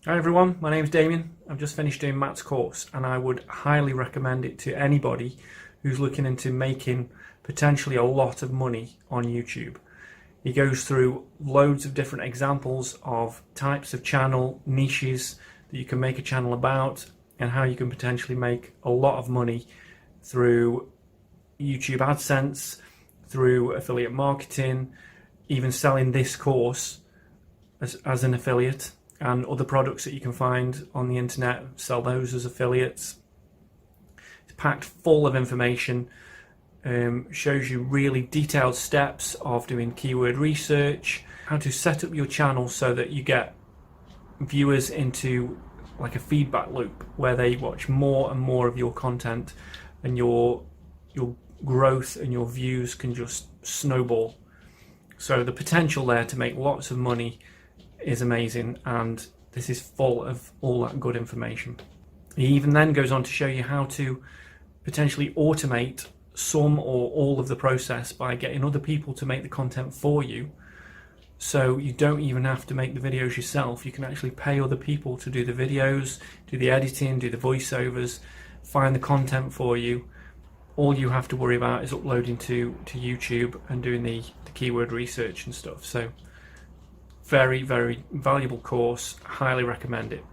Hi everyone, my name's Damien. I've just finished doing Matt's course and I would highly recommend it to anybody who's looking into making potentially a lot of money on YouTube. He goes through loads of different examples of types of channel, niches that you can make a channel about, and how you can potentially make a lot of money through YouTube AdSense, through affiliate marketing, even selling this course as an affiliate, and other products that you can find on the internet, sell those as affiliates. It's packed full of information, shows you really detailed steps of doing keyword research, how to set up your channel so that you get viewers into like a feedback loop where they watch more and more of your content, and your growth and your views can just snowball. So the potential there to make lots of money is amazing, and this is full of all that good information. He even then goes on to show you how to potentially automate some or all of the process by getting other people to make the content for you, so you don't even have to make the videos yourself. You can actually pay other people to do the videos, do the editing, do the voiceovers, find the content for you. All you have to worry about is uploading to YouTube and doing the keyword research and stuff. So very, very valuable course. Highly recommend it.